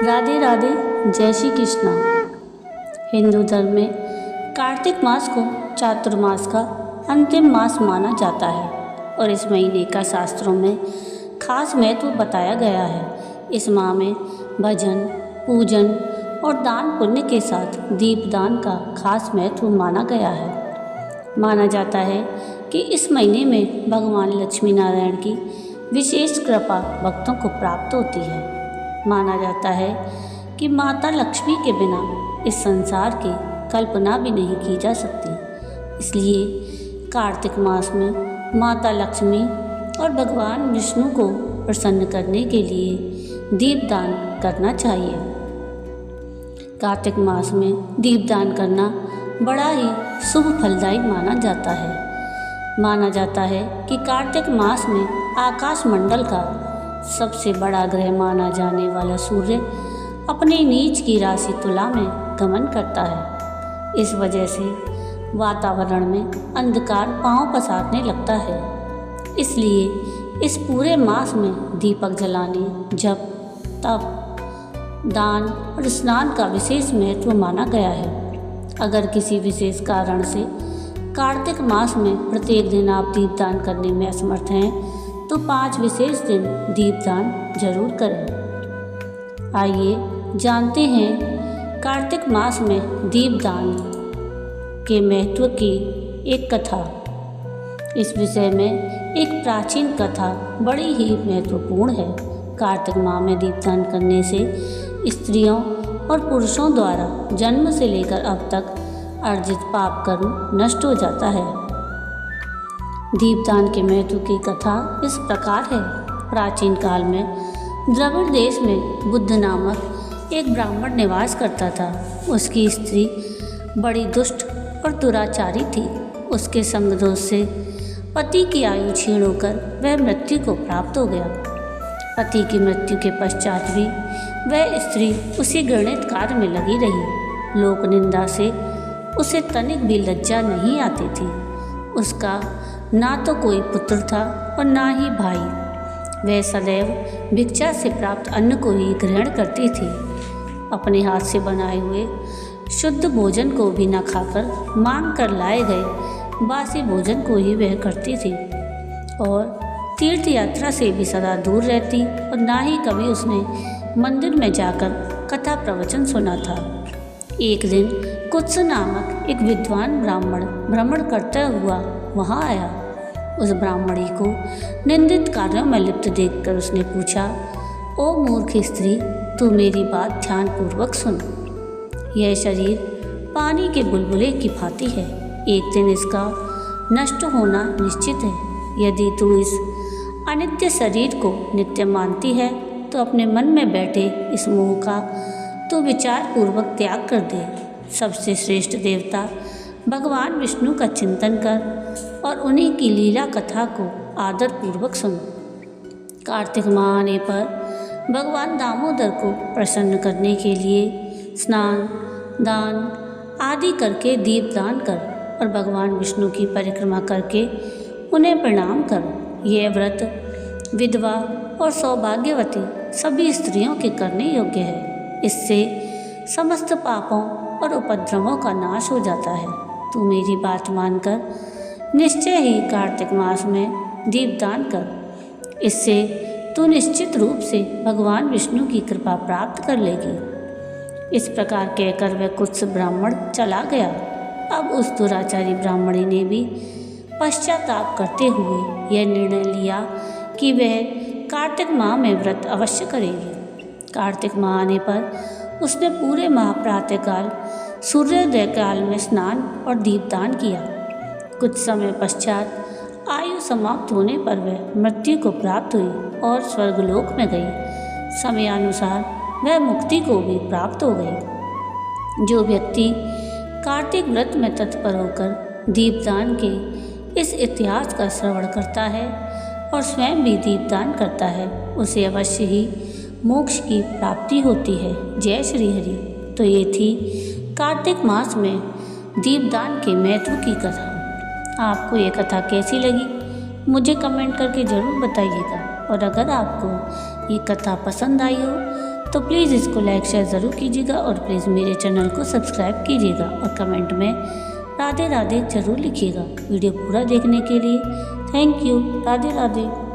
राधे राधे। जय श्री कृष्णा। हिंदू धर्म में कार्तिक मास को चातुर्मास का अंतिम मास माना जाता है और इस महीने का शास्त्रों में खास महत्व बताया गया है। इस माह में भजन, पूजन और दान पुण्य के साथ दीपदान का खास महत्व माना गया है। माना जाता है कि इस महीने में भगवान लक्ष्मी नारायण की विशेष कृपा भक्तों को प्राप्त होती है। माना जाता है कि माता लक्ष्मी के बिना इस संसार की कल्पना भी नहीं की जा सकती। इसलिए कार्तिक मास में माता लक्ष्मी और भगवान विष्णु को प्रसन्न करने के लिए दीपदान करना चाहिए। कार्तिक मास में दीपदान करना बड़ा ही शुभ फलदायी माना जाता है। माना जाता है कि कार्तिक मास में आकाश मंडल का सबसे बड़ा ग्रह माना जाने वाला सूर्य अपने नीच की राशि तुला में गमन करता है। इस वजह से वातावरण में अंधकार पांव पसारने लगता है। इसलिए इस पूरे मास में दीपक जलाने, जप, तप, दान और स्नान का विशेष महत्व माना गया है। अगर किसी विशेष कारण से कार्तिक मास में प्रत्येक दिन आप दीपदान करने में असमर्थ हैं तो 5 विशेष दिन दीपदान जरूर करें। आइए जानते हैं कार्तिक मास में दीपदान के महत्व की एक कथा। इस विषय में एक प्राचीन कथा बड़ी ही महत्वपूर्ण है। कार्तिक माह में दीपदान करने से स्त्रियों और पुरुषों द्वारा जन्म से लेकर अब तक अर्जित पाप कर्म नष्ट हो जाता है। दीपदान के महत्व की कथा इस प्रकार है। प्राचीन काल में द्रविड़ देश में बुद्ध नामक एक ब्राह्मण निवास करता था। उसकी स्त्री बड़ी दुष्ट और दुराचारी थी। उसके संग दोष से पति की आयु क्षीण होकर वह मृत्यु को प्राप्त हो गया। पति की मृत्यु के पश्चात भी वह स्त्री उसी घृणित कार्य में लगी रही। लोक निंदा से उसे तनिक भी लज्जा नहीं आती थी। उसका ना तो कोई पुत्र था और ना ही भाई। वह सदैव भिक्षा से प्राप्त अन्न को ही ग्रहण करती थी। अपने हाथ से बनाए हुए शुद्ध भोजन को भी न खाकर मांग कर लाए गए बासी भोजन को ही वह करती थी और तीर्थ यात्रा से भी सदा दूर रहती और ना ही कभी उसने मंदिर में जाकर कथा प्रवचन सुना था। एक दिन कुत्स नामक एक विद्वान ब्राह्मण भ्रमण करता हुआ वहाँ आया। उस ब्राह्मणी को निंदित कार्यों में लिप्त देखकर उसने पूछा, ओ मूर्ख स्त्री, तू मेरी बात ध्यानपूर्वक सुन। यह शरीर पानी के बुलबुले की भांति है। एक दिन इसका नष्ट होना निश्चित है। यदि तू इस अनित्य शरीर को नित्य मानती है तो अपने मन में बैठे इस मोह का तू विचार पूर्वक त्याग कर दे। सबसे श्रेष्ठ देवता भगवान विष्णु का चिंतन कर और उन्हीं की लीला कथा को आदर पूर्वक सुन। कार्तिक माह आने पर भगवान दामोदर को प्रसन्न करने के लिए स्नान, दान आदि करके दीपदान कर और भगवान विष्णु की परिक्रमा करके उन्हें प्रणाम कर। यह व्रत विधवा और सौभाग्यवती सभी स्त्रियों के करने योग्य है। इससे समस्त पापों और उपद्रवों का नाश हो जाता है। तू मेरी बात मानकर निश्चय ही कार्तिक मास में दीपदान कर। इससे तू निश्चित रूप से भगवान विष्णु की कृपा प्राप्त कर लेगी। इस प्रकार कहकर वह कुत्स ब्राह्मण चला गया। अब उस दुराचारी ब्राह्मणी ने भी पश्चाताप करते हुए यह निर्णय लिया कि वह कार्तिक माह में व्रत अवश्य करेगी। कार्तिक माह आने पर उसने पूरे माह प्रातःकाल सूर्योदय काल में स्नान और दीपदान किया। कुछ समय पश्चात आयु समाप्त होने पर वह मृत्यु को प्राप्त हुई और स्वर्गलोक में गई। समयानुसार वह मुक्ति को भी प्राप्त हो गई। जो व्यक्ति कार्तिक व्रत में तत्पर होकर दीपदान के इस इतिहास का श्रवण करता है और स्वयं भी दीपदान करता है, उसे अवश्य ही मोक्ष की प्राप्ति होती है। जय श्री हरि। तो ये थी कार्तिक मास में दीपदान के महत्व की कथा। आपको ये कथा कैसी लगी मुझे कमेंट करके ज़रूर बताइएगा और अगर आपको ये कथा पसंद आई हो तो प्लीज़ इसको लाइक शेयर ज़रूर कीजिएगा और प्लीज़ मेरे चैनल को सब्सक्राइब कीजिएगा और कमेंट में राधे राधे ज़रूर लिखिएगा। वीडियो पूरा देखने के लिए थैंक यू। राधे राधे।